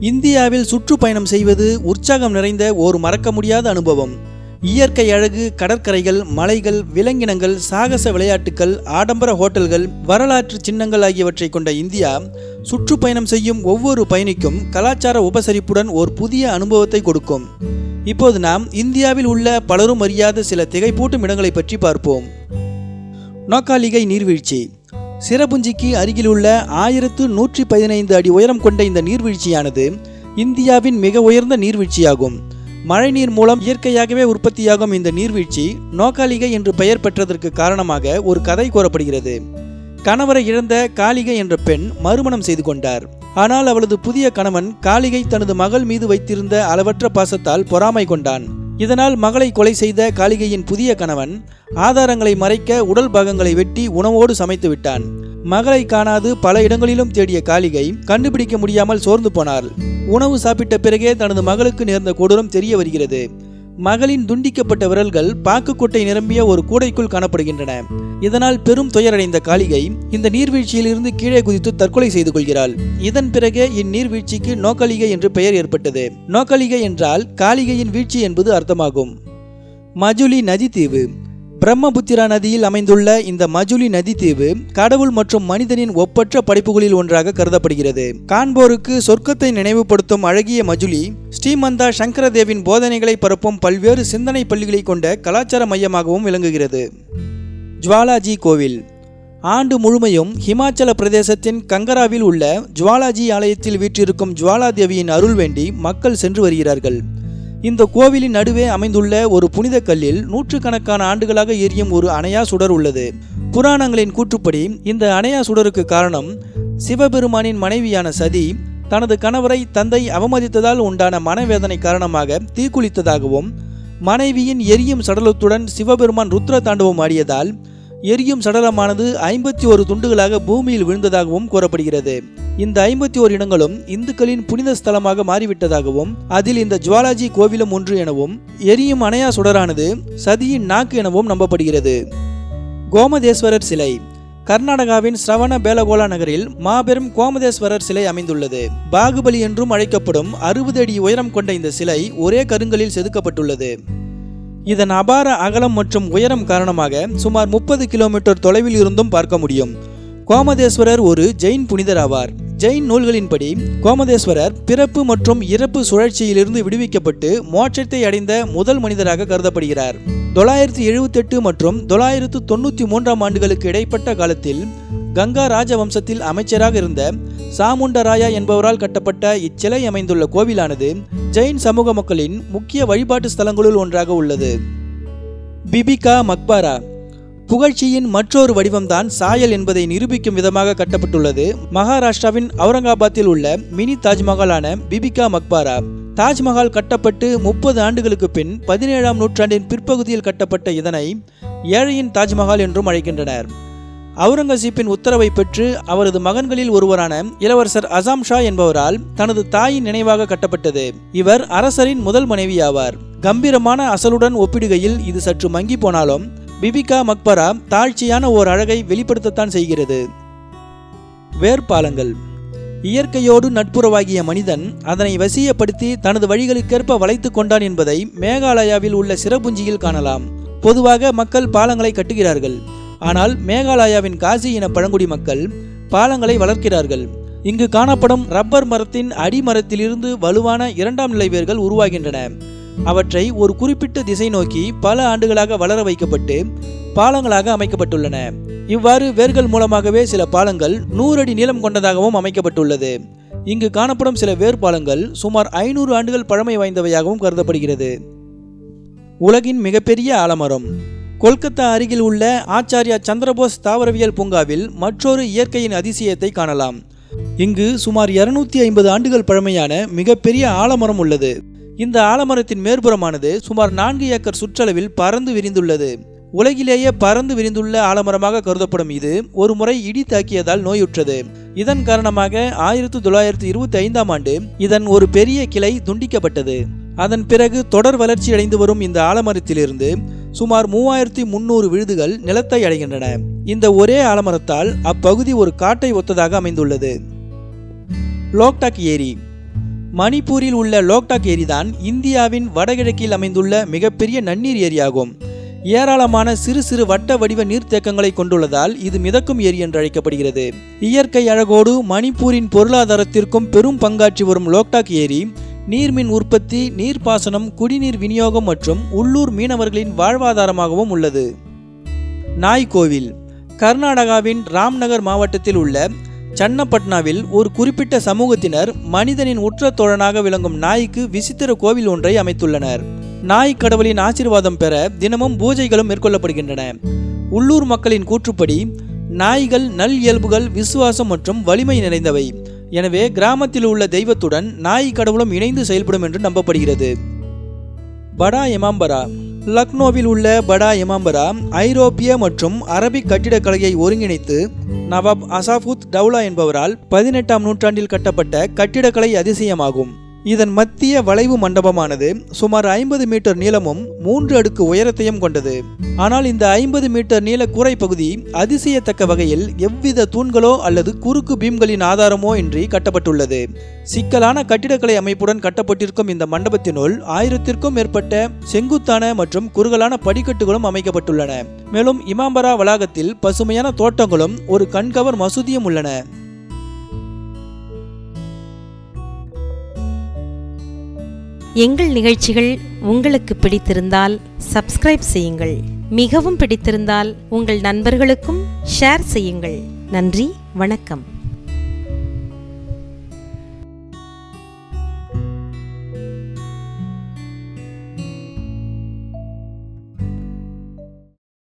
இந்தியாவில் சுற்றுப்பயணம் செய்வது உற்சாகம் நிறைந்த ஒரு மறக்க முடியாத அனுபவம். இயற்கை அழகு, கடற்கரைகள், மலைகள், விலங்கினங்கள், சாகச விளையாட்டுகள், ஆடம்பர ஹோட்டல்கள், வரலாற்று சின்னங்கள் ஆகியவற்றை கொண்ட இந்தியா சுற்றுப்பயணம் செய்யும் ஒவ்வொரு பயணிக்கும் கலாச்சார உபசரிப்புடன் ஒரு புதிய அனுபவத்தை கொடுக்கும். இப்போது நாம் இந்தியாவில் உள்ள பலரும் அறியாத சில திகைப்பூட்டும் இடங்களை பற்றி பார்ப்போம். நோக்காலிகை நீர்வீழ்ச்சி. சிரபுஞ்சிக்கு அருகிலுள்ள 1115 அடி உயரம் கொண்ட இந்த நீர்வீழ்ச்சியானது இந்தியாவின் மிக உயர்ந்த நீர்வீழ்ச்சியாகும். மழைநீர் மூலம் இயற்கையாகவே உற்பத்தியாகும் இந்த நீர்வீழ்ச்சி நோக்காலிகை என்று பெயர் பெற்றதற்கு காரணமாக ஒரு கதை கூறப்படுகிறது. கணவரை இழந்த காளிகை என்ற பெண் மறுமணம் செய்து கொண்டார். ஆனால் அவளது புதிய கணவன் காளிகை தனது மகள் மீது வைத்திருந்த அளவற்ற பாசத்தால் பொறாமை கொண்டான். இதனால் மகளை கொலை செய்த காளிகையின் புதிய கணவன் ஆதாரங்களை மறைக்க உடல் பாகங்களை வெட்டி உணவோடு சமைத்து விட்டான். மகளை காணாது பல இடங்களிலும் தேடிய காளிகை கண்டுபிடிக்க முடியாமல் சோர்ந்து போனாள். உணவு சாப்பிட்ட பிறகே தனது மகளுக்கு நேர்ந்த கொடூரம் தெரிய வருகிறது. மகளின் துண்டிக்கப்பட்ட விரல்கள் பாக்குக்கொட்டை நிரம்பிய ஒரு கூடைக்குள் காணப்படுகின்றன. இதனால் பெரும் துயரடைந்த காளிகை இந்த நீர்வீழ்ச்சியிலிருந்து கீழே குதித்து தற்கொலை செய்து கொள்கிறாள். இதன் பிறகு இந்நீர்வீழ்ச்சிக்கு நோக்காலிகை என்று பெயர் ஏற்பட்டது. நோக்காலிகை என்றால் காளிகையின் வீழ்ச்சி என்பது அர்த்தமாகும். மஜுலி நதி தீவு. பிரம்மபுத்திரா நதியில் அமைந்துள்ள இந்த மஜுலி நதி தீவு கடவுள் மற்றும் மனிதனின் ஒப்பற்ற படைப்புகளில் ஒன்றாக கருதப்படுகிறது. காண்போருக்கு சொர்க்கத்தை நினைவுபடுத்தும் அழகிய மஜுலி ஸ்ரீமந்தா சங்கரதேவின் போதனைகளை பரப்பும் பல்வேறு சிந்தனை பள்ளிகளை கொண்ட கலாச்சார மையமாகவும் விளங்குகிறது. ஜுவாலாஜி கோவில். ஆண்டு முழுமையும் ஹிமாச்சல பிரதேசத்தின் கங்கராவில் உள்ள ஜுவாலாஜி ஆலயத்தில் வீற்றிருக்கும் ஜுவாலா தேவியின் அருள் வேண்டி மக்கள் சென்று வருகிறார்கள். இந்த கோவிலின் நடுவே அமைந்துள்ள ஒரு புனித கல்லில் நூற்றுக்கணக்கான ஆண்டுகளாக எரியும் ஒரு அணையா சுடர் உள்ளது. புராணங்களின் கூற்றுப்படி இந்த அணையா சுடருக்கு காரணம் சிவபெருமானின் மனைவியான சதி தனது கணவரை தந்தை அவமதித்ததால் உண்டான மனவேதனை காரணமாக தீக்குளித்ததாகவும், மனைவியின் எரியும் சடலத்துடன் சிவபெருமான் ருத்ர தாண்டவம் ஆடியதால் எரியும் சடலமானது 51 துண்டுகளாக பூமியில் விழுந்ததாகவும் கூறப்படுகிறது. இந்த 51 இடங்களும் இந்துக்களின் புனித ஸ்தலமாக மாறிவிட்டதாகவும், அதில் இந்த ஜுவாலாஜி கோவிலும் ஒன்று எனவும், எரியும் அணையா சுடரானது சதியின் நாக்கு எனவும் நம்பப்படுகிறது. கோமதேஸ்வரர் சிலை. கர்நாடகாவின் ஸ்ரவண பேலகோலா நகரில் மாபெரும் கோமதேஸ்வரர் சிலை அமைந்துள்ளது. பாகுபலி என்றும் அழைக்கப்படும் 60 அடி உயரம் கொண்ட இந்த சிலை ஒரே கருங்கலில் செதுக்கப்பட்டுள்ளது. இதன் அபார அகலம் மற்றும் உயரம் காரணமாக சுமார் 30 கிலோமீட்டர் தொலைவில் இருந்தும் பார்க்க முடியும். கோமதேஸ்வரர் ஒரு ஜெயின் புனிதர் ஆவார். ஜெயின் நூல்களின்படி கோமதேஸ்வரர் பிறப்பு மற்றும் இறப்பு சுழற்சியிலிருந்து விடுவிக்கப்பட்டு மோட்சத்தை அடைந்த முதல் மனிதராக கருதப்படுகிறார். 978 மற்றும் 993 ஆண்டுகளுக்கு இடைப்பட்ட காலத்தில் கங்கா ராஜவம்சத்தில் அமைச்சராக இருந்த சாமுண்டராயா என்பவரால் கட்டப்பட்ட இச்சிலை அமைந்துள்ள கோவிலானது ஜெயின் சமூக மக்களின் முக்கிய வழிபாட்டு ஸ்தலங்களுள் ஒன்றாக உள்ளது. பிபிகா மக்பாரா. புகழ்ச்சியின் மற்றொரு வடிவம்தான் சாயல் என்பதை நிரூபிக்கும் விதமாக கட்டப்பட்டுள்ளது. மகாராஷ்டிராவின் அவுரங்காபாத்தில் உள்ள மினி தாஜ்மஹாலான பிபிகா மக்பாரா. தாஜ்மஹால் கட்டப்பட்டு 30 ஆண்டுகளுக்கு பின் 17ஆம் நூற்றாண்டின் பிற்பகுதியில் கட்டப்பட்ட இதனை ஏழையின் தாஜ்மஹால் என்றும் அழைக்கின்றனர். அவுரங்கசீப்பின் உத்தரவை பெற்று அவரது மகன்களில் ஒருவரான இளவரசர் அசாம் ஷா என்பவரால் தனது தாயின் நினைவாக கட்டப்பட்டது. இவர் அரசரின் முதல் மனைவி ஆவார். கம்பீரமான அசலுடன் ஒப்பிடுகையில் இது சற்று மங்கி போனாலும் பிபிகா மக்பரா தாழ்ச்சியான ஓர் அழகை வெளிப்படுத்தத்தான் செய்கிறது. வேர்பாலங்கள். இயற்கையோடு நட்புறவாகிய மனிதன் அதனை வசியப்படுத்தி தனது வழிகளுக்கேற்ப வளைத்து கொண்டான் என்பதை மேகாலயாவில் உள்ள சிரபுஞ்சியில் காணலாம். பொதுவாக மக்கள் பாலங்களை கட்டுகிறார்கள். ஆனால் மேகாலயாவின் காசி இன பழங்குடி மக்கள் பாலங்களை வளர்க்கிறார்கள். இங்கு காணப்படும் ரப்பர் மரத்தின் அடிமரத்திலிருந்து வலுவான 2ஆம் நிலை வேர்கள் உருவாகின்றன. அவற்றை ஒரு குறிப்பிட்ட திசை நோக்கி பல ஆண்டுகளாக வளர வைக்கப்பட்டு பாலங்களாக அமைக்கப்பட்டுள்ளன. இவ்வாறு வேர்கள் மூலமாகவே சில பாலங்கள் 100 அடி நீளம் கொண்டதாகவும் அமைக்கப்பட்டுள்ளது. இங்கு காணப்படும் சில வேர்பாலங்கள் சுமார் 500 ஆண்டுகள் பழமை வாய்ந்தவையாகவும் கருதப்படுகிறது. உலகின் மிகப்பெரிய ஆலமரம். கொல்கத்தா அருகில் உள்ள ஆச்சாரியா சந்திரபோஸ் தாவரவியல் பூங்காவில் மற்றொரு இயற்கையின் அதிசயத்தை காணலாம். இங்கு சுமார் 250 ஆண்டுகள் பழமையான மிகப்பெரிய ஆலமரம் உள்ளது. இந்த ஆலமரத்தின் மேற்புறமானது சுமார் 4 ஏக்கர் சுற்றளவில் பறந்து விரிந்துள்ளது. உலகிலேயே பறந்து விரிந்துள்ள ஆலமரமாக கருதப்படும் இது ஒரு முறை இடி தாக்கியதால் நோயுற்றது. இதன் காரணமாக 1925ஆம் ஆண்டு இதன் ஒரு பெரிய கிளை துண்டிக்கப்பட்டது. அதன் பிறகு தொடர் வளர்ச்சி அடைந்து வரும் இந்த ஆலமரத்திலிருந்து சுமார் 3300 விழுதுகள் நிலத்தை அடைகின்றன. இந்த ஒரே ஆலமரத்தால் அப்பகுதி ஒரு காட்டை ஒத்ததாக அமைந்துள்ளது. லோக்டாக் ஏரி. மணிப்பூரில் உள்ள லோக்டாக் ஏரிதான் இந்தியாவின் வடகிழக்கில் அமைந்துள்ள மிகப்பெரிய நன்னீர் ஏரியாகும். ஏராளமான சிறு சிறு வட்ட வடிவ நீர்த்தேக்கங்களை கொண்டுள்ளதால் இது மிதக்கும் ஏரி என்று அழைக்கப்படுகிறது. இயற்கை அழகோடு மணிப்பூரின் பொருளாதாரத்திற்கும் பெரும் பங்காற்றி வரும் லோக்டாக் ஏரி நீர்மின் உற்பத்தி, நீர்ப்பாசனம், குடிநீர் விநியோகம் மற்றும் உள்ளூர் மீனவர்களின் வாழ்வாதாரமாகவும் உள்ளது. நாய் கோவில். கர்நாடகாவின் ராம்நகர் மாவட்டத்தில் உள்ள சன்னப்பட்னாவில் ஒரு குறிப்பிட்ட சமூகத்தினர் மனிதனின் உற்ற தோழனாக விளங்கும் நாய்க்கு விசித்திர கோவில் ஒன்றை அமைத்துள்ளனர். நாய் கடவுளின் ஆசீர்வாதம் பெற தினமும் பூஜைகளும் மேற்கொள்ளப்படுகின்றன. உள்ளூர் மக்களின் கூற்றுப்படி நாய்கள் நல் இயல்புகள், விசுவாசம் மற்றும் வலிமை நிறைந்தவை. எனவே கிராமத்தில் உள்ள தெய்வத்துடன் நாய் கடவுளும் இணைந்து செயல்படும் என்று நம்பப்படுகிறது. படா இமாம்பரா. லக்னோவில் உள்ள படா இமாம்பரா ஐரோப்பிய மற்றும் அரபிக் கட்டிடக்கலையை ஒருங்கிணைத்து நவாப் அசாஃபுத் டவுலா என்பவரால் 18ஆம் நூற்றாண்டில் கட்டப்பட்ட கட்டிடக்கலை அதிசயமாகும். இதன் மத்திய வளைவு மண்டபமானது சுமார் 50 மீட்டர் நீளமும் 3 அடுக்கு உயரத்தையும் கொண்டது. ஆனால் இந்த 50 மீட்டர் நீள கூரை பகுதி அதிசயத்தக்க வகையில் எவ்வித தூண்களோ அல்லது குறுக்கு பீம்களின் ஆதாரமோ இன்றி கட்டப்பட்டுள்ளது. சிக்கலான கட்டிடக்கலை அமைப்புடன் கட்டப்பட்டிருக்கும் இந்த மண்டபத்தினுள் 1000த்திற்கும் மேற்பட்ட செங்குத்தான மற்றும் குறுகலான படிக்கட்டுகளும் அமைக்கப்பட்டுள்ளன. மேலும் இமாம்பரா வளாகத்தில் பசுமையான தோட்டங்களும் ஒரு கண்கவர் மசூதியும் உள்ளன. எங்கள் நிகழ்ச்சிகள் உங்களுக்கு பிடித்திருந்தால் சப்ஸ்கிரைப் செய்யுங்கள். மிகவும் பிடித்திருந்தால் உங்கள் நண்பர்களுக்கும் ஷேர் செய்யுங்கள். நன்றி, வணக்கம்.